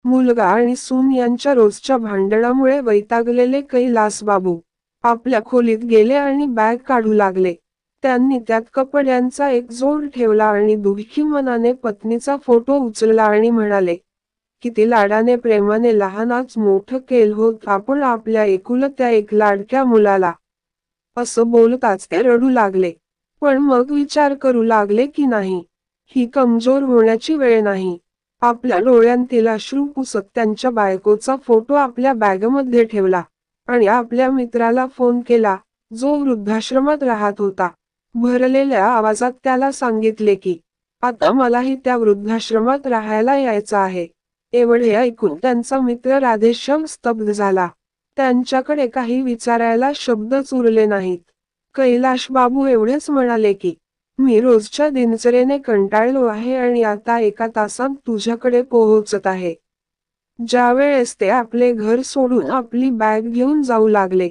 मुलगा आणि सून यांच्या रोजच्या भांडणामुळे वैतागलेले कैलासबाबू आपल्या खोलीत गेले आणि बॅग काढू लागले. त्यांनी त्यात कपड्यांचा एक जोड ठेवला आणि दुःखी मनाने पत्नीचा फोटो उचलला आणि म्हणाले, किती लाडाने प्रेमाने लहानाच मोठं केलं होत आपण आपल्या एकुलत्या एक लाडक्या मुलाला. असं बोलताच ते रडू लागले. पण मग विचार करू लागले की नाही, ही कमजोर होण्याची वेळ नाही. आपल्या डोळ्यांतील अश्रू पुसत त्यांच्या बायकोचा फोटो आपल्या बॅगमध्ये ठेवला आणि आपल्या मित्राला फोन केला, जो वृद्धाश्रमात राहत होता. भरलेल्या आवाजात त्याला सांगितले की आता मलाही त्या वृद्धाश्रमात राहायला यायचं आहे. एवढे ऐकून त्यांचा मित्र राधेश्याम स्तब्ध झाला. त्यांच्याकडे काही विचारायला शब्दच उरले नाहीत. कैलाश बाबू एवढेच म्हणाले की मी रोजच्या दिनचर्येने कंटाळलो आहे आणि आता एका तासात तुझ्याकडे पोहोचत आहे. ज्यावेळेस ते आपले घर सोडून आपली बॅग घेऊन जाऊ लागले,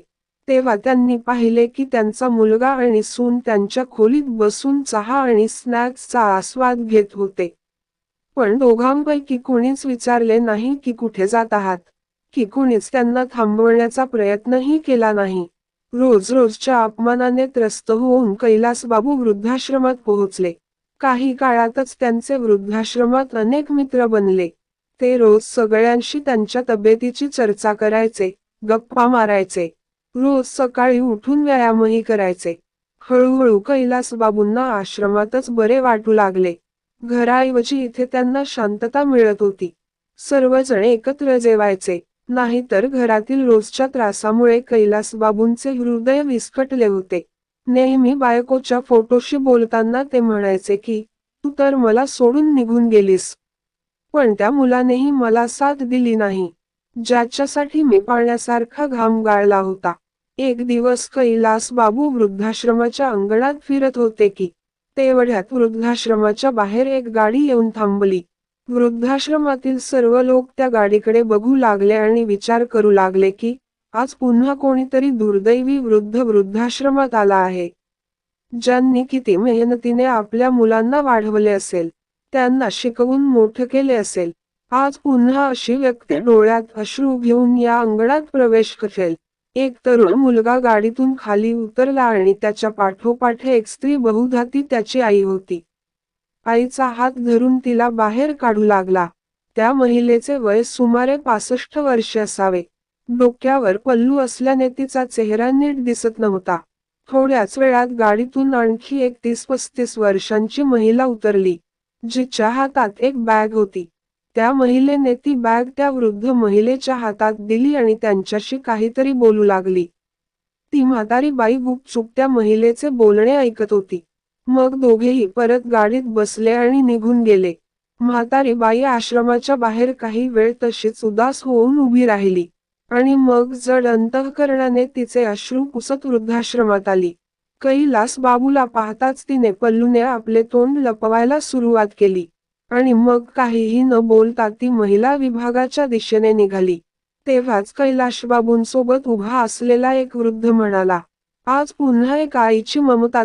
तेव्हा त्यांनी पाहिले की त्यांचा मुलगा आणि सून त्यांच्या खोलीत बसून चहा आणि स्नॅक्सचा आस्वाद घेत होते. पण दोघांपैकी कुणीच विचारले नाही की कुठे जात आहात, की कुणीच त्यांना थांबवण्याचा प्रयत्नही केला नाही. रोज-रोजच्या अपमानाने त्रस्त होऊन कैलासबाबू वृद्धाश्रमात पोहोचले. काही काळातच त्यांचे वृद्धाश्रमात अनेक मित्र बनले. ते रोज सगळ्यांशी त्यांच्या तब्येतीची चर्चा करायचे, गप्पा मारायचे. रोज सकाळी उठून व्यायामही करायचे. हळूहळू कैलासबाबूंना आश्रमातच बरे वाटू लागले. घराऐवजी इथे त्यांना शांतता मिळत होती. सर्वजण एकत्र जेवायचे. नाहीतर घरातील रोजच्या त्रासामुळे कैलासबाबूंचे हृदय विस्कटले होते. नेहमी बायकोच्या फोटोशी बोलताना ते म्हणायचे की तू तर मला सोडून निघून गेलीस. पण त्या मुलानेही मला साथ दिली नाही, ज्याच्यासाठी मी पाण्यासारखा घाम गाळला होता. एक दिवस कैलासबाबू वृद्धाश्रमाच्या अंगणात फिरत होते की तेवढ्यात वृद्धाश्रमाच्या बाहेर एक गाडी येऊन थांबली. वृद्धाश्रमातील सर्व लोक त्या गाडीकडे बघू लागले आणि विचार करू लागले की आज पुन्हा कोणीतरी दुर्दैवी वृद्ध वृद्धाश्रमात आला आहे. ज्यांनी किती मेहनतीने आपल्या मुलांना वाढवले असेल, त्यांना शिकवून मोठं केले असेल, आज पुन्हा अशी व्यक्ती डोळ्यात अश्रू घेऊन या अंगणात प्रवेश करेल. एक तरुण मुलगा गाडीतून खाली उतरला आणि त्याच्या पाठोपाठ एक स्त्री, बहुधा ती त्याची आई होती. आईचा हात धरून तिला बाहेर काढू लागला. त्या महिलेचे वय सुमारे 65 वर्षे असावे. डोक्यावर पल्लू असल्याने तिचा चेहरा नीट दिसत नव्हता. थोड्याच वेळात गाडीतून आणखी एक 30-35 वर्षांची महिला उतरली, जिच्या हातात एक बॅग होती. त्या महिलेने ती बॅग त्या वृद्ध महिलेच्या हातात दिली आणि त्यांच्याशी काहीतरी बोलू लागली. ती म्हातारी बाई गुपचूप त्या महिलेचे बोलणे ऐकत होती. मग दोघेही परत गाडीत बसले आणि निघून गेले. म्हातारी बाई आश्रमाच्या बाहेर काही वेळ तशीच उदास होऊन उभी राहिली आणि मग जड अंतःकरणाने तिचे अश्रू पुसत वृद्धाश्रमात आली. कैलास बाबूला पाहताच तिने पल्लूने आपले तोंड लपवायला सुरुवात केली आणि मग काहीही न बोलता ती महिला विभागाच्या दिशेने निघाली. तेव्हाच कैलाशबाबूंसोबत उभा असलेला एक वृद्ध म्हणाला, आज पुन्हा एका आईची ममता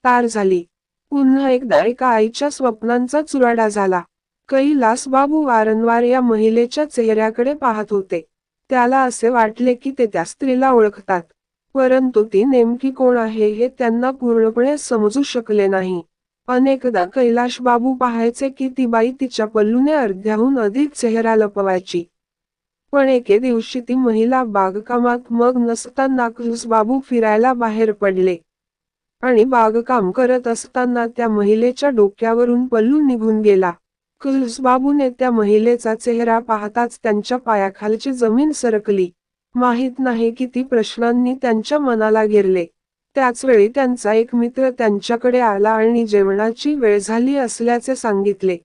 तार झाली. पुन्हा एकदा एका आईच्या स्वप्नांचा चुराडा झाला. कैलासबाबू वारंवार या महिलेच्या चेहऱ्याकडे पाहत होते. त्याला असे वाटले की ते त्या स्त्रीला ओळखतात, परंतु ती नेमकी कोण आहे हे त्यांना पूर्णपणे समजू शकले नाही. अनेकदा कैलाशबाबू पाहायचे की ती बाई तिच्या पल्लूने अर्ध्याहून अधिक चेहरा लपवायची. पण एके दिवशी ती महिला बागकामात मग नसताना कैलासबाबू फिरायला बाहेर पडले आणि बागकाम करत असताना त्या महिलेच्या डोक्यावरून पल्लू निघून गेला. कैलासबाबूने त्या महिलेचा चेहरा पाहताच त्यांच्या पायाखालची जमीन सरकली. माहित नाही किती प्रश्नांनी त्यांच्या मनाला घेरले. त्याचवेळी त्यांचा एक मित्र त्यांच्याकडे आला आणि जेवणाची वेळ झाली असल्याचे सांगितले.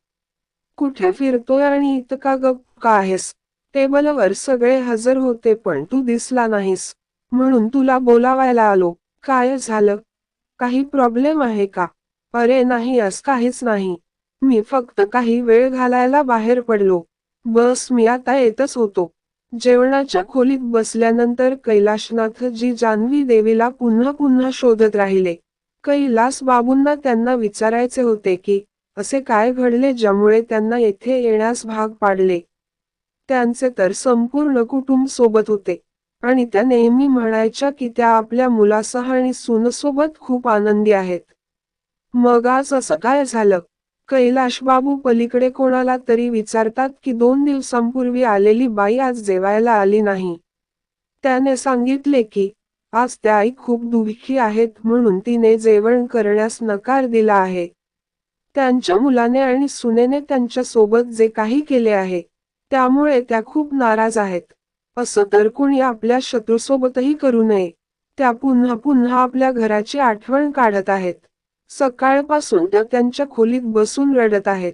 कुठे फिरतोय आणि इतका गप्प का आहेस? टेबलवर सगळे हजर होते पण तू दिसला नाहीस, म्हणून तुला बोलावायला आलो. काय झालं? काही प्रॉब्लेम आहे का? अरे नाही, असं काहीच नाही. मी फक्त काही वेळ घालायला बाहेर पडलो. बस मी आता येतच होतो. जेवणाच्या खोलीत बसल्यानंतर कैलाशनाथजी जान्हवी देवीला पुन्हा पुन्हा शोधत राहिले. कैलास बाबूंना त्यांना विचारायचे होते की असे काय घडले ज्यामुळे त्यांना येथे येण्यास भाग पाडले. त्यांचे तर संपूर्ण कुटुंब सोबत होते आणि त्या नेहमी म्हणायच्या की त्या आपल्या मुलासह आणि सूनसोबत खूप आनंदी आहेत. मग आज असं काय झालं? कैलाश बाबू पलीकडे कोणाला तरी विचारतात की 2 दिवसांपूर्वी आलेली बाई आज जेवायला आली नाही. त्याने सांगितले की आज त्या आई खूप दुःखी आहेत म्हणून तिने जेवण करण्यास नकार दिला आहे. त्यांच्या मुलाने आणि सुनेने त्यांच्या सोबत जे काही केले आहे त्यामुळे त्या खूप नाराज आहेत. असं तर कुणी आपल्या शत्रूसोबतही करू नये. त्या पुन्हा पुन्हा आपल्या घराची आठवण काढत आहेत. सकाळपासून त्या त्यांच्या खोलीत बसून रडत आहेत.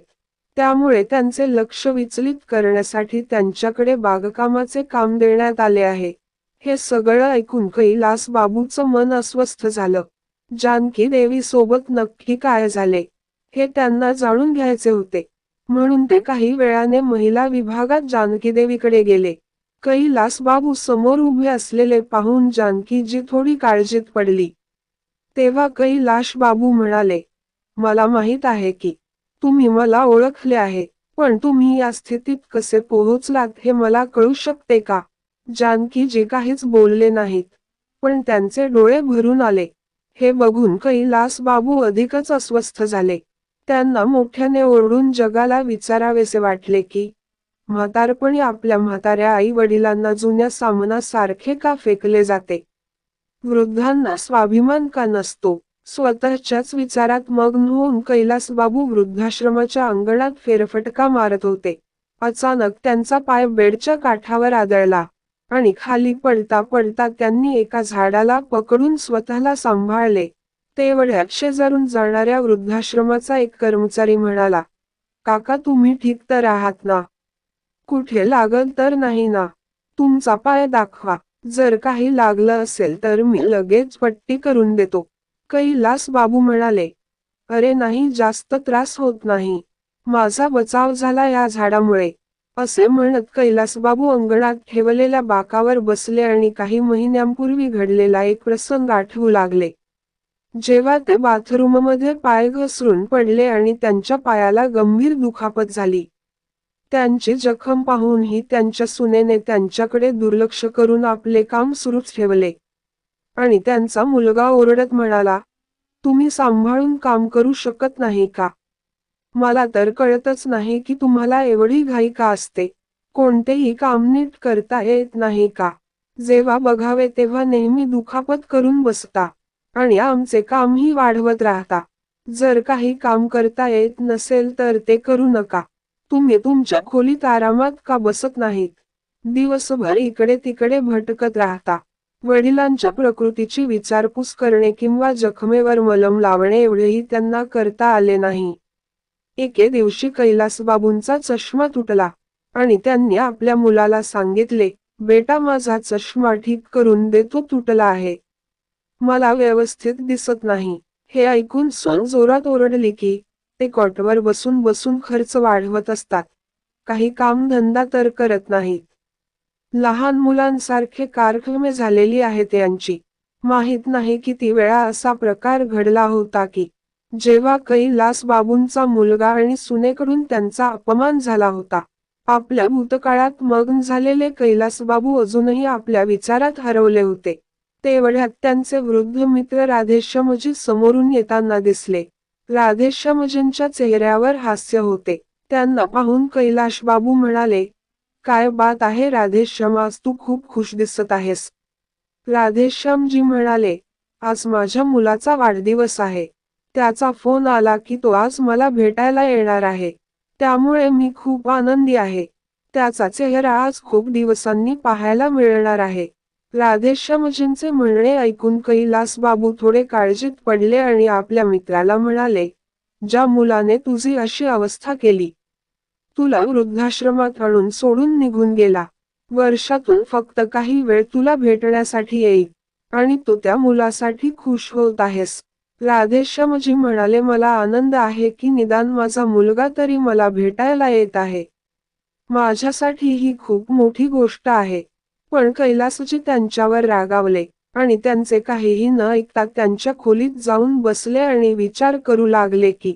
त्यामुळे त्यांचे लक्ष विचलित करण्यासाठी त्यांच्याकडे बागकामाचे काम देण्यात आले आहे. हे सगळं ऐकून कैलास बाबूचं मन अस्वस्थ झालं. जानकी देवी सोबत नक्की काय झाले हे त्यांना जाणून घ्यायचे होते. म्हणून ते काही वेळाने महिला विभागात जानकी देवीकडे गेले. कैलास बाबू समोर उभे असलेले पाहून जानकीजी थोडी काळजीत पडली. तेव्हा कैलाश बाबू म्हणाले, मला माहित आहे की तुम्ही मला ओळखले आहे, पण तुम्ही या स्थितीत कसे पोहोचलात हे मला कळू शकते का? जानकीजी काहीच बोलले नाहीत, पण त्यांचे डोळे भरून आले. हे बघून कैलास बाबू अधिकच अस्वस्थ झाले. त्यांना मोठ्याने ओरडून जगाला विचारावेसे वाटले की म्हातारपणी आपल्या म्हाताऱ्या आई वडिलांना जुन्या सामानासारखे का फेकले जाते? वृद्धांना स्वाभिमान का नसतो? स्वतःच्याच विचारात मग्न होऊन कैलासबाबू वृद्धाश्रमाच्या अंगणात फेरफटका मारत होते. अचानक त्यांचा पाय बेडच्या काठावर आदळला आणि खाली पडता पडता त्यांनी एका झाडाला पकडून स्वतःला सांभाळले. तेवढ्यात शेजारून जाणाऱ्या वृद्धाश्रमाचा एक कर्मचारी म्हणाला, काका तुम्ही ठीक तर आहात ना? कुठे लागल तर नाही ना? तुमचा पाय दाखवा. जर काही लागलं असेल तर मी लगेच पट्टी करून देतो. कैलास बाबू म्हणाले, अरे नाही जास्त त्रास होत नाही. माझा बचाव झाला या झाडामुळे. असे म्हणत कैलासबाबू अंगणात ठेवलेल्या बाकावर बसले आणि काही महिन्यांपूर्वी घडलेला एक प्रसंग आठवू लागले. जेव्हा ते बाथरूममध्ये पाय घसरून पडले आणि त्यांच्या पायाला गंभीर दुखापत झाली. त्यांची जखम पाहूनही त्यांच्या सुनेने त्यांच्याकडे दुर्लक्ष करून आपले काम सुरूच ठेवले. आणि त्यांचा मुलगा ओरडत म्हणाला, तुम्ही सांभाळून काम करू शकत नाही का? मला तर कळतच नाही की तुम्हाला एवढी घाई का असते. कोणतेही काम नीट करता येत नाही का? जेव्हा बघावे तेव्हा नेहमी दुखापत करून बसता आणि आमचे कामही वाढवत राहता. जर काही काम करता येत नसेल तर ते करू नका. तुम्ही तुमच्या खोलीत आरामात का बसत नाहीत? दिवसभर इकडे तिकडे भटकत राहता. वडिलांच्या प्रकृतीची विचारपूस करणे किंवा जखमेवर मलम लावणे एवढेही त्यांना करता आले नाही. एके दिवशी कैलासबाबूंचा चष्मा तुटला आणि त्यांनी आपल्या मुलाला सांगितले, बेटा माझा चष्मा ठीक करून दे, तो तुटला आहे. मला व्यवस्थित दिसत नाही. हे ऐकून सून जोरात ओरडली की ते कॉटवर बसून बसून खर्च वाढवत असतात. काही काम धंदा तर करत नाहीत. लहान मुलांसारखे कारक्रमा झालेली आहेत यांची. माहित नाही किती वेळा असा प्रकार घडला होता की जेव्हा कैलास बाबूंचा मुलगा आणि सुनेकडून त्यांचा अपमान झाला होता. आपल्या भूतकाळात मग्न झालेले कैलासबाबू अजूनही आपल्या विचारात हरवले होते. तेवढ्यात त्यांचे वृद्ध मित्र राधेश्यामजी समोरून येताना दिसले. राधेश्यामजींच्या चेहऱ्यावर हास्य होते. त्यांना पाहून कैलाशबाबू म्हणाले, काय बात आहे राधेश्याम, आज तू खूप खुश दिसत आहेस. राधेश्यामजी म्हणाले, आज माझ्या मुलाचा वाढदिवस आहे. त्याचा फोन आला की तो आज मला भेटायला येणार आहे. त्यामुळे मी खूप आनंदी आहे. त्याचा चेहरा आज खूप दिवसांनी पाहायला मिळणार आहे. राधेश्यामजींचे म्हणणे ऐकून कैलासबाबू थोडे काळजीत पडले आणि आपल्या मित्राला म्हणाले, ज्या मुलाने तुझी अशी अवस्था केली, तुला वृद्धाश्रमात आणून सोडून निघून गेला. वर्षातून फक्त काही वेळ तुला भेटण्यासाठी येईल आणि तू त्या मुलासाठी खुश होत आहेस. राधेश्यामजी म्हणाले, मला आनंद आहे की निदान माझा मुलगा तरी मला भेटायला येत आहे. माझ्यासाठी ही खूप मोठी गोष्ट आहे. पण कैलासजी त्यांच्यावर रागावले आणि त्यांचे काहीही न ऐकता त्यांच्या खोलीत जाऊन बसले आणि विचार करू लागले की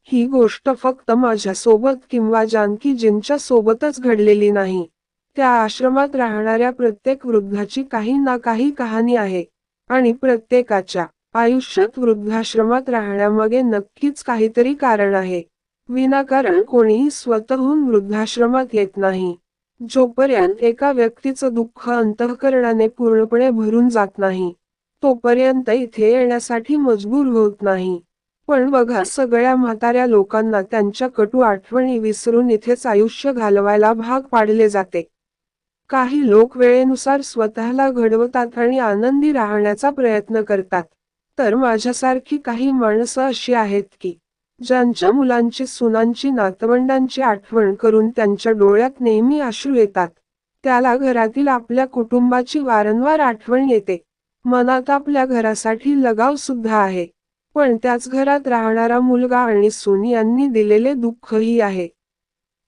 ही गोष्ट फक्त माझ्या सोबत किंवा जानकीजींच्या सोबतच घडलेली नाही. त्या आश्रमात राहणाऱ्या प्रत्येक वृद्धाची काही ना काही कहाणी आहे. आणि प्रत्येकाच्या आयुष्यात वृद्धाश्रमात राहण्यामागे नक्कीच काहीतरी कारण आहे. विनाकारण कोणीही स्वतःहून वृद्धाश्रमात येत नाही. जोपर्यंत एका व्यक्तीचं दुःख अंतःकरणाने पूर्णपणे भरून जात नाही, तोपर्यंत इथे येण्यासाठी मजबूर होत नाही. पण बघा, सगळ्या म्हाताऱ्या लोकांना त्यांच्या कटू आठवणी विसरून इथेच आयुष्य घालवायला भाग पाडले जाते. काही लोक वेळेनुसार स्वतःला घडवतात आणि आनंदी राहण्याचा प्रयत्न करतात. तर माझ्यासारखी काही माणसं अशी आहेत की ज्यांच्या मुलांची, सुनांची, नातवंडांची आठवण करून त्यांच्या डोळ्यात नेहमी अश्रू येतात. त्याला घरातील आपल्या कुटुंबाची वारंवार आठवण येते. मनात आपल्या घरासाठी लगाव सुद्धा आहे. पण त्याच घरात राहणारा मुलगा आणि सून यांनी दिलेले दुःखही आहे.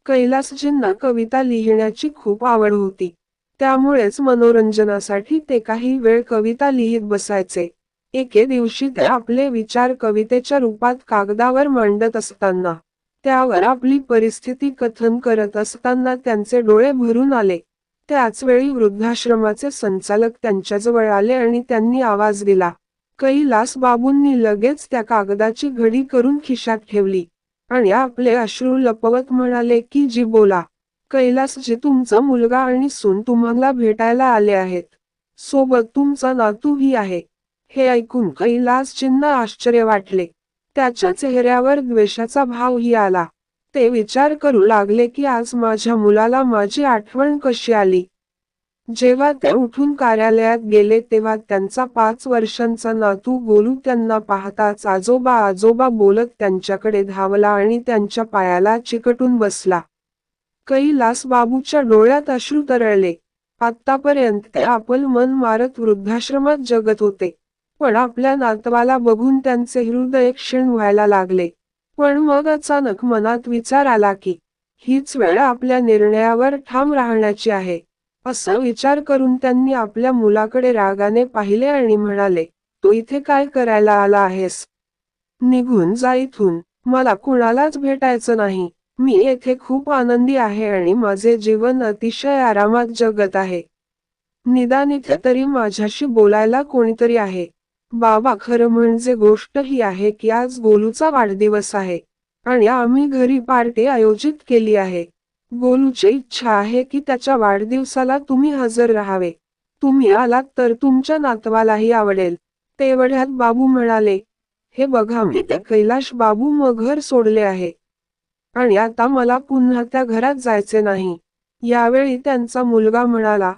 कैलासजींना कविता लिहिण्याची खूप आवड होती. त्यामुळेच मनोरंजनासाठी ते काही वेळ कविता लिहित बसायचे. एके दिवशी ते आपले विचार कवितेच्या रूपात कागदावर मांडत असताना, त्यावर आपली परिस्थिती कथन करत असताना त्यांचे डोळे भरून आले. त्याच वेळी वृद्धाश्रमाचे संचालक त्यांच्याजवळ आले आणि त्यांनी आवाज दिला. कैलास बाबूंनी लगेच त्या कागदाची घडी करून खिशात ठेवली आणि आपले अश्रू लपवत म्हणाले की जी बोला. कैलासजी, तुमचा मुलगा आणि सून तुम्हाला भेटायला आले आहेत. सोबत तुमचा नातूही आहे. हे ऐकून कैलासजींना आश्चर्य वाटले. त्याच्या चेहऱ्यावर द्वेषाचा भावही आला. ते विचार करू लागले की आज माझ्या मुलाला माझी आठवण कशी आली. जेव्हा ते उठून कार्यालयात गेले तेव्हा त्यांचा 5 वर्षांचा नातू गोलू त्यांना पाहताच आजोबा आजोबा बोलत त्यांच्याकडे धावला आणि त्यांच्या पायाला चिकटून बसला. कैलास बाबूच्या डोळ्यात अश्रू तरळले. आत्तापर्यंत ते आपलं मन मारत वृद्धाश्रमात जगत होते. पण आपल्या नातवाला बघून त्यांचे हृदय क्षीण व्हायला लागले. पण मग अचानक मनात विचार आला की हीच वेळ आपल्या निर्णयावर ठाम राहण्याची आहे. असा विचार करून त्यांनी आपल्या मुलाकडे रागाने पाहिले आणि म्हणाले, तू इथे काय करायला आला आहेस? निघून जा इथून. मला कुणालाच भेटायचं नाही. मी येथे खूप आनंदी आहे आणि माझे जीवन अतिशय आरामात जगत आहे. निदान इथे तरी माझ्याशी बोलायला कोणीतरी आहे. बाबा, खरं म्हणजे गोष्ट ही आहे की आज गोलूचा वाढदिवस आहे आणि आम्ही घरी पार्टी आयोजित केली आहे. गोलूची इच्छा आहे की त्याच्या वाढदिवसाला तुम्ही हजर राहावे. तुम्ही आलात तर तुमच्या नातवालाही आवडेल. तेवढ्यात बाबू म्हणाले, हे बघा, मी त्या कैलाश बाबू मग घर सोडले आहे आणि आता मला पुन्हा त्या घरात जायचे नाही. यावेळी त्यांचा मुलगा म्हणाला,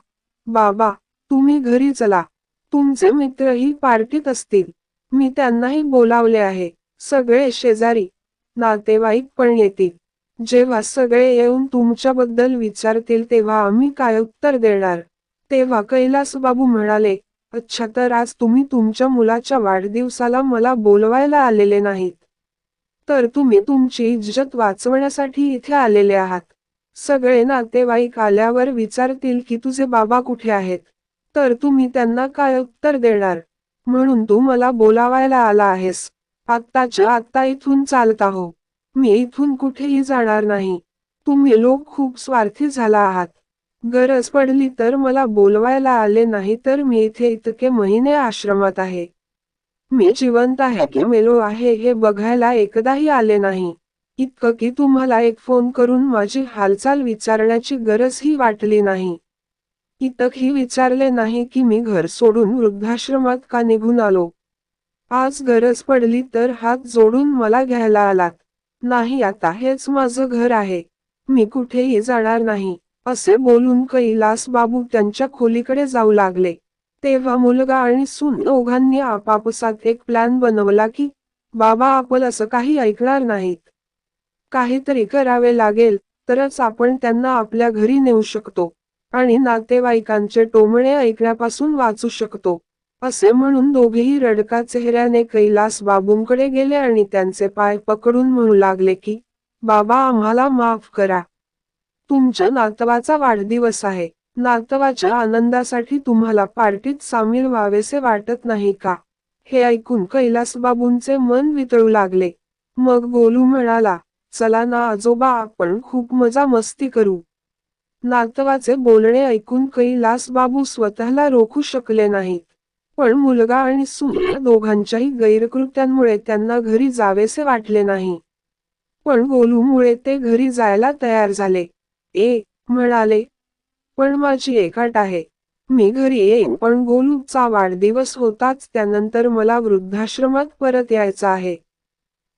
बाबा, तुम्ही घरी चला. तुमचे मित्रही पार्टीत असतील. मी त्यांनाही बोलावले आहे. सगळे शेजारी, नातेवाईक पण येतील. जेव्हा सगळे येऊन तुमच्याबद्दल विचारतील तेव्हा आम्ही काय उत्तर देणार? तेव्हा कैलासबाबू म्हणाले, अच्छा, तर आज तुम्ही तुमच्या मुलाच्या वाढदिवसाला मला बोलवायला आलेले नाहीत. तर तुम्ही तुमची इज्जत वाचवण्यासाठी इथे आलेले आहात. सगळे नातेवाईक आल्यावर विचारतील की तुझे बाबा कुठे आहेत. तर तुम्ही त्यांना काय उत्तर देणार? म्हणून तू मला बोलावायला आला आहेस. आत्ताच्या आत्ता इथून चालता हो. मी इथून कुठेही जाणार नाही. तुम्ही लोक खूप स्वार्थी झाला आहात. गरज पडली तर मला बोलवायला आले नाही तर मी इथे इतके महिने आश्रमात आहे. मी जिवंत आहे की मेलो आहे हे बघायला एकदाही आले नाही. इतकं की तुम्हाला एक फोन करून माझी हालचाल विचारण्याची गरजही वाटली नाही. इतकही विचारले नाही की मी घर सोडून वृद्धाश्रमात का निघून आलो. आज गरज पडली तर हात जोडून मला घ्यायला आलात. नाही, आता हेच माझं घर आहे. मी कुठेही जाणार नाही. असे बोलून कैलास बाबू त्यांच्या खोलीकडे जाऊ लागले. तेव्हा मुलगा आणि सून दोघांनी आपापसात एक प्लॅन बनवला की बाबा आपण असं काही ऐकणार नाहीत. काहीतरी करावे लागेल, तरच आपण त्यांना आपल्या घरी नेऊ शकतो आणि नातेवाईकांचे टोमणे ऐकण्यापासून वाचू शकतो. असे म्हणून दोघेही रडका चेहऱ्याने कैलास बाबूंकडे गेले आणि त्यांचे पाय पकडून म्हणू लागले की बाबा, आम्हाला माफ करा. तुमच्या नातवाचा वाढदिवस आहे. नातवाच्या आनंदासाठी तुम्हाला पार्टीत सामील व्हावेसे वाटत नाही का? हे ऐकून कैलासबाबूंचे मन वितळू लागले. मग गोलू म्हणाला, चला ना आजोबा, आपण खूप मजा मस्ती करू. नातवाचे बोलणे ऐकून कैलासबाबू स्वतःला रोखू शकले नाहीत. पण मुलगा आणि सून या दोघांच्याही गैरकृत्यांमुळे त्यांना घरी जावेसे वाटले नाही. पण गोलूमुळे ते घरी जायला तयार झाले. म्हणाले, पण माझी एक अट आहे. मी घरी येईन, पण गोलूचा वाढदिवस होताच त्यानंतर मला वृद्धाश्रमात परत यायचं आहे.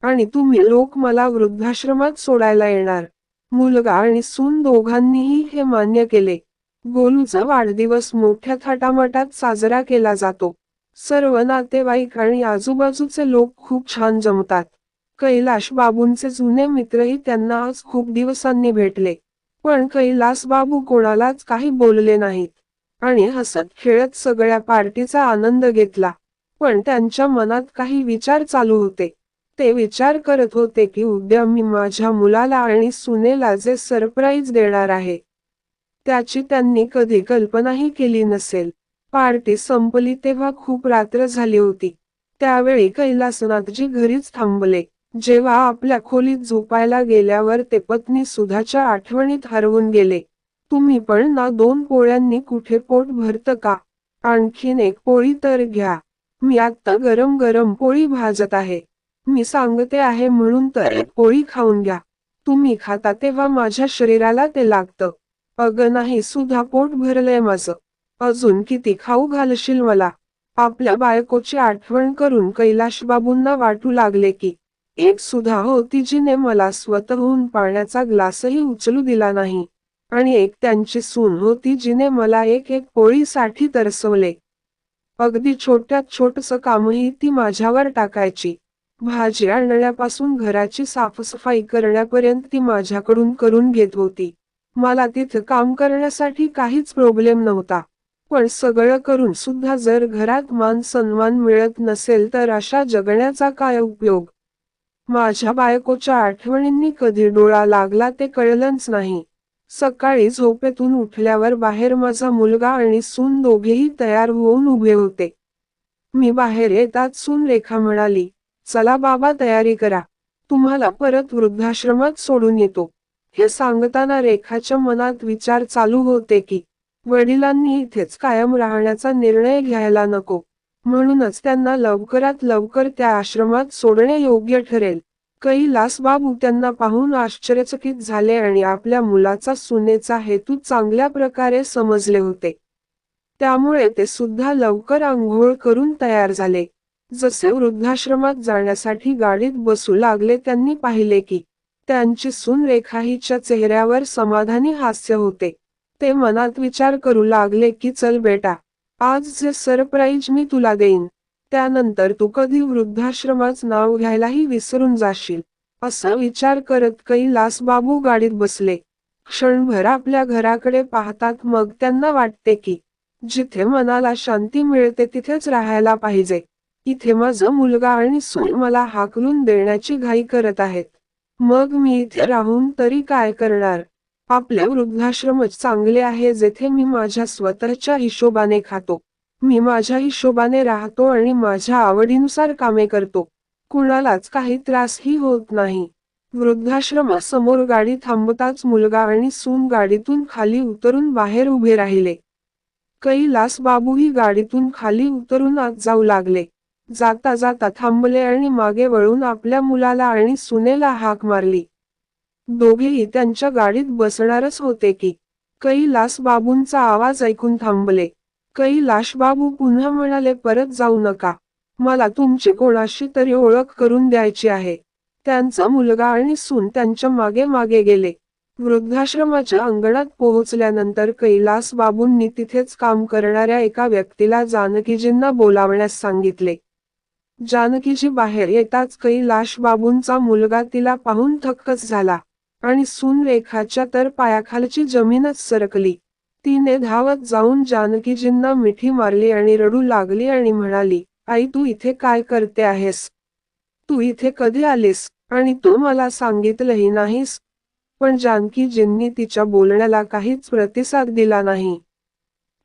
आणि तुम्ही लोक मला वृद्धाश्रमात सोडायला येणार. मुलगा आणि सून दोघांनीही हे मान्य केले. गोलूचा वाढदिवस मोठ्या थाटामाटात साजरा केला जातो. सर्व नातेवाईक आणि आजूबाजूचे लोक खूप छान जमतात. कैलाश बाबूंचे जुने मित्रही त्यांना आज खूप दिवसांनी भेटले. पण कैलास बाबू कोणालाच काही बोलले नाहीत. आणि हसत खेळत सगळ्या पार्टीचा आनंद घेतला. पण त्यांच्या मनात काही विचार चालू होते. ते विचार करत होते की उद्या मी माझ्या मुलाला आणि सुनेला जे सरप्राईज देणार आहे, त्याची त्यांनी कधी कल्पनाही केली नसेल. पार्टी संपली तेव्हा खूप रात्र झाली होती. त्यावेळी कैलासनाथजी घरीच थांबले. जेव्हा आपल्या खोलीत झोपायला गेल्यावर ते पत्नी सुधाच्या आठवणीत हरवून गेले. तुम्ही पण ना 2 पोळ्यांनी कुठे पोट भरतं का? आणखीन एक पोळी तर घ्या. मी आत्ता गरम गरम पोळी भाजत आहे. मी सांगते आहे म्हणून तर एक पोळी खाऊन घ्या. तुम्ही खाता तेव्हा माझ्या शरीराला ते लागतं. अगं नाही सुधा, पोट भरलंय माझं. अजून किती खाऊ घालशील मला? आपल्या बायकोची आठवण करून कैलाशबाबूंना वाटू लागले की एक सुधा होती जिने मला स्वतःहून पाण्याचा ग्लासही उचलू दिला नाही. आणि एक त्यांची सून होती जिने मला एक एक पोळीसाठी तरसवले. अगदी छोट्यात छोटंसं कामही ती माझ्यावर टाकायची. भाजी आणण्यापासून घराची साफसफाई करण्यापर्यंत ती माझ्याकडून करून घेत होती. मला तिथं काम करण्यासाठी काहीच प्रॉब्लेम नव्हता. पण सगळं करून सुद्धा जर घरात मान सन्मान मिळत नसेल तर अशा जगण्याचा काय उपयोग? माझ्या बायकोच्या आठवणींनी कधी डोळा लागला ते कळलंच नाही. सकाळी झोपेतून उठल्यावर बाहेर माझा मुलगा आणि सून दोघेही तयार होऊन उभे होते. मी बाहेर येताच सून रेखा म्हणाली, चला बाबा तयारी करा. तुम्हाला परत वृद्धाश्रमात सोडून येतो. हे सांगताना रेखाच्या मनात विचार चालू होते की वडिलांनी इथेच कायम राहण्याचा निर्णय घ्यायला नको. म्हणूनच त्यांना लवकरात लवकर त्या आश्रमात सोडणे योग्य ठरेल. कैलास बाबू त्यांना पाहून आश्चर्यचकित झाले आणि आपल्या मुलाचा सुनेचा हेतू चांगल्या प्रकारे समजले होते. त्यामुळे ते सुद्धा लवकर आंघोळ करून तयार झाले. जसे वृद्धाश्रमात जाण्यासाठी गाडीत बसू लागले त्यांनी पाहिले की त्यांची सून रेखा हिच्या चेहऱ्यावर समाधानी हास्य होते. ते मनात विचार करू लागले की चल बेटा, आज जे सरप्राईज मी तुला देईन, त्यानंतर तू कधी वृद्धाश्रमाच नाव घ्यायलाही विसरून जाशील. असा विचार करत कैलास बाबू गाडीत बसले. क्षणभर आपल्या घराकडे पाहतात, मग त्यांना वाटते की जिथे मनाला शांती मिळते तिथेच राहायला पाहिजे. इथे माझा मुलगा आणि सून मला हाकलून देण्याची घाई करत आहेत. मग मी इथे राहून तरी काय करणार? आपले वृद्धाश्रमच चांगले आहे, जेथे मी माझ्या स्वतःच्या हिशोबाने खातो. मी माझ्या हिशोबाने राहतो आणि माझ्या आवडीनुसार कामे करतो. कुणालाच काही त्रासही होत नाही. वृद्धाश्रमासमोर गाडी थांबताच मुलगा आणि सून गाडीतून खाली उतरून बाहेर उभे राहिले. कैलास बाबूही गाडीतून खाली उतरून आत जाऊ लागले. जाता जाता थांबले आणि मागे वळून आपल्या मुलाला आणि सुनेला हाक मारली. दोघेही त्यांच्या गाडीत बसणारच होते की कैलास बाबूंचा आवाज ऐकून थांबले. कैलाश बाबू पुन्हा म्हणाले, परत जाऊ नका. मला तुमची कोणाशी तरी ओळख करून द्यायची आहे. त्यांचा मुलगा आणि सून त्यांच्या मागे मागे गेले. वृद्धाश्रमाच्या अंगणात पोहोचल्यानंतर कैलास बाबूंनी तिथेच काम करणाऱ्या एका व्यक्तीला जानकीजींना बोलावण्यास सांगितले. जानकीजी बाहेर येताच कैलाश बाबूंचा मुलगा तिला पाहून थक्कच झाला. आणि सून रेखाच्या तर पायाखालची जमीनच सरकली. तिने धावत जाऊन जानकीजींना मिठी मारली आणि रडू लागली आणि म्हणाली, आई तू इथे काय करते आहेस? तू इथे कधी आलीस? आणि तू मला सांगितलंही नाहीस? पण जानकीजींनी तिच्या बोलण्याला काहीच प्रतिसाद दिला नाही.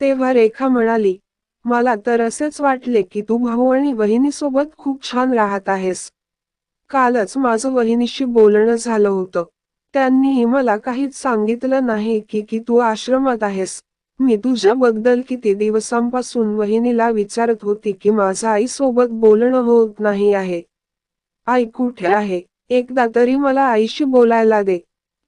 तेव्हा रेखा म्हणाली, मला तर असेच वाटले की तू भाऊ आणि बहिणीसोबत खूप छान राहत आहेस. कालच माझं वहिनीशी बोलणं झालं होतं. त्यांनीही मला काहीच सांगितलं नाही की तू आश्रमात आहेस. मी तुझ्याबद्दल किती दिवसांपासून वहिनीला विचारत होती की माझं आईसोबत बोलणं होत नाही आहे. आई कुठे आहे? एकदा तरी मला आईशी बोलायला दे.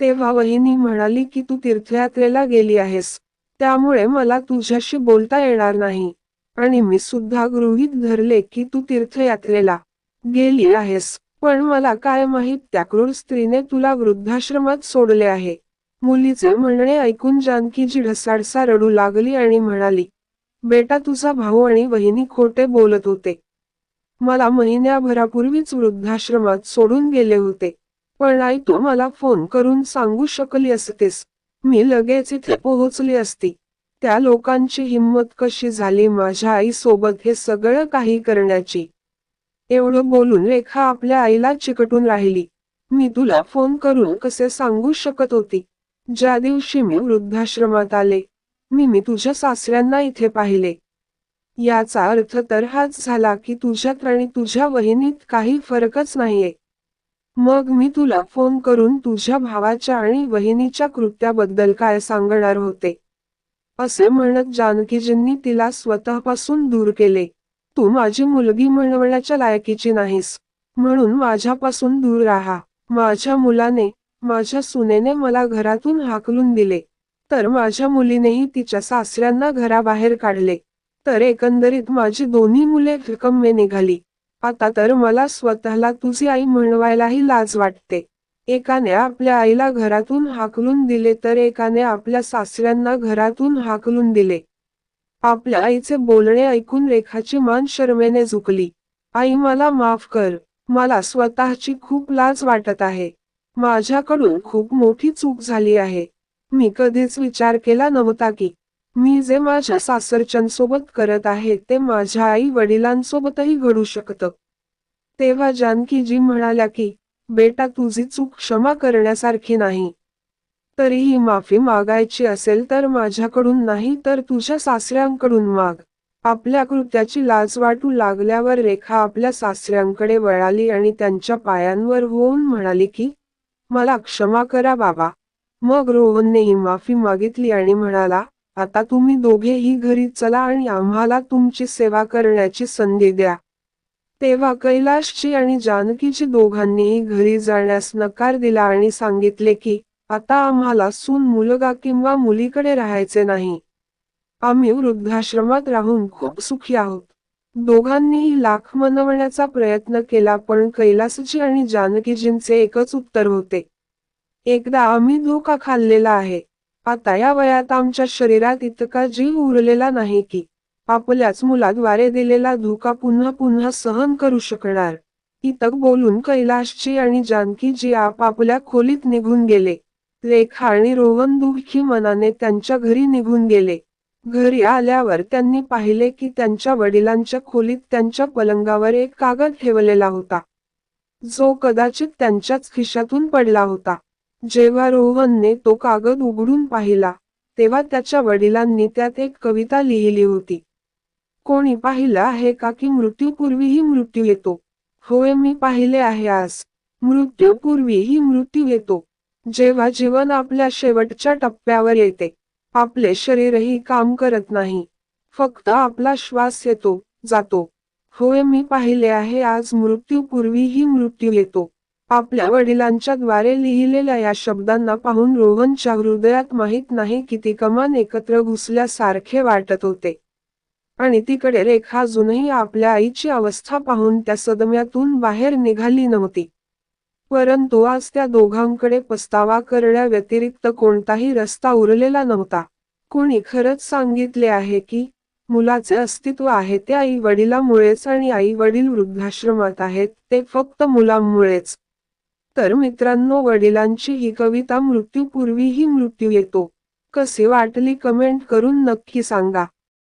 तेव्हा वहिनी म्हणाली की तू तीर्थयात्रेला गेली आहेस. त्यामुळे मला तुझ्याशी बोलता येणार नाही. आणि मी सुद्धा गृहीत धरले की तू तीर्थयात्रेला गेली आहेस. पण मला काय माहित त्या क्रूर स्त्रीने तुला वृद्धाश्रमात सोडले आहे. मुलीचे म्हणणे ऐकून जानकीजी ढसाढसा रडू लागली आणि म्हणाली, बेटा तुझा भाऊ आणि वहिनी खोटे बोलत होते. मला महिन्याभरापूर्वीच वृद्धाश्रमात सोडून गेले होते. पण आई तू मला फोन करून सांगू शकली असतेस. मी लगेच इथे पोहोचली असती. त्या लोकांची हिंमत कशी झाली माझ्या आईसोबत हे सगळं काही करण्याची. एवढं बोलून रेखा आपल्या आईला चिकटून राहिली. मी तुला फोन करून कसे सांगू शकत होती. ज्या दिवशी मी वृद्धाश्रमात आले, मी तुझ्या सासऱ्यांना इथे पाहिले. याचा अर्थ तर हाच झाला की तुझ्यात आणि तुझ्या वहिनीत काही फरकच नाहीये. मग मी तुला फोन करून तुझ्या भावाच्या आणि वहिनीच्या कृत्याबद्दल काय सांगणार होते. असे म्हणत जानकीजींनी तिला स्वतःपासून दूर केले. तू माझी मुलगी म्हणवण्याच्या लायकीची नाहीस. म्हणून माझ्यापासून दूर राहा. माझ्या मुलाने, माझ्या सुनेने मला घरातून हाकलून दिले. तर माझ्या मुलीनेही तिच्या सासऱ्यांना घराबाहेर काढले. तर एकंदरीत माझी दोन्ही मुले फिकम्मे निघाली. आता तर मला स्वतःला तुझी आई म्हणवायलाही लाज वाटते. एकाने आपल्या आईला घरातून हाकलून दिले तर एकाने आपल्या सासऱ्यांना घरातून हाकलून दिले. आपल्या आईचे बोलणे ऐकून रेखाची मान शरमेने झुकली. आई मला माफ कर. मला स्वतःची खूप लाज वाटत आहे. माझ्याकडून खूप मोठी चूक झाली आहे. मी कधीच विचार केला नव्हता की मी जे माझ्या सासरच्यांसोबत करत आहे ते माझ्या आई वडिलांसोबतही घडू शकतं. तेव्हा जानकीजी म्हणाल्या की, बेटा तुझी चूक क्षमा करण्यासारखी नाही. तरीही माफी मागायची असेल तर माझ्याकडून नाही तर तुझ्या सासऱ्यांकडून माग. आपल्या कृत्याची लाज वाटू लागल्यावर रेखा आपल्या सासऱ्यांकडे वळाली आणि त्यांच्या पायांवर होऊन म्हणाली की, मला क्षमा करा बाबा. मग रोहननेही माफी मागितली आणि म्हणाला, आता तुम्ही दोघेही घरी चला आणि आम्हाला तुमची सेवा करण्याची संधी द्या. तेव्हा कैलाशजी आणि जानकीजी दोघांनीही घरी जाण्यास नकार दिला आणि सांगितले की, आता आम्हाला सून मुलगा किंवा मुलीकडे राहायचे नाही. आम्ही वृद्धाश्रमात राहून खूप सुखी आहोत. दोघांनीही लाख मनवण्याचा प्रयत्न केला पण कैलासजी आणि जानकीजींचे एकच उत्तर होते. एकदा आम्ही धोका खाल्लेला आहे. आता या वयात आमच्या शरीरात इतका जीव उरलेला नाही की आपल्याच मुलाद्वारे दिलेला धोका पुन्हा पुन्हा सहन करू शकणार. इतक बोलून कैलाशजी आणि जानकीजी आपापल्या खोलीत निघून गेले. रेखा आणि रोहन दुःखी मनाने त्यांच्या घरी निघून गेले. घरी आल्यावर त्यांनी पाहिले की त्यांच्या वडिलांच्या खोलीत त्यांच्या पलंगावर एक कागद ठेवलेला होता. जो कदाचित त्यांच्याच खिशातून पडला होता. जेव्हा रोहनने तो कागद उघडून पाहिला, तेव्हा त्याच्या वडिलांनी त्यात एक कविता लिहिली होती. कोणी पाहिलं आहे का की मृत्यूपूर्वीही मृत्यू येतो? होय मी पाहिले आहे आज. मृत्यूपूर्वीही मृत्यू येतो. जेव्हा जीवन आपल्या शेवटच्या टप्प्यावर येते, आपले शरीरही काम करत नाही. फक्त आपला श्वास येतो, जातो. होय मी पाहिले आहे आज मृत्यूपूर्वीही मृत्यू येतो. आपल्या वडिलांच्या द्वारे लिहिलेल्या या शब्दांना पाहून रोहनच्या हृदयात माहीत नाही किती कमान एकत्र घुसल्यासारखे वाटत होते. आणि तिकडे रेखा अजूनही आपल्या आईची अवस्था पाहून त्या सदम्यातून बाहेर निघाली नव्हती. परंतु आज त्या दोघांकडे पस्तावा करण्याव्यतिरिक्त कोणताही रस्ता उरलेला नव्हता. कोणी खरंच सांगितले आहे की मुलाचे अस्तित्व आहे ते आई वडिलामुळेच आणि आई वडील वृद्धाश्रमात आहेत ते फक्त मुलांमुळेच. तर मित्रांनो वडिलांची ही कविता मृत्यूपूर्वीही मृत्यू येतो. कशी वाटली कमेंट करून नक्की सांगा.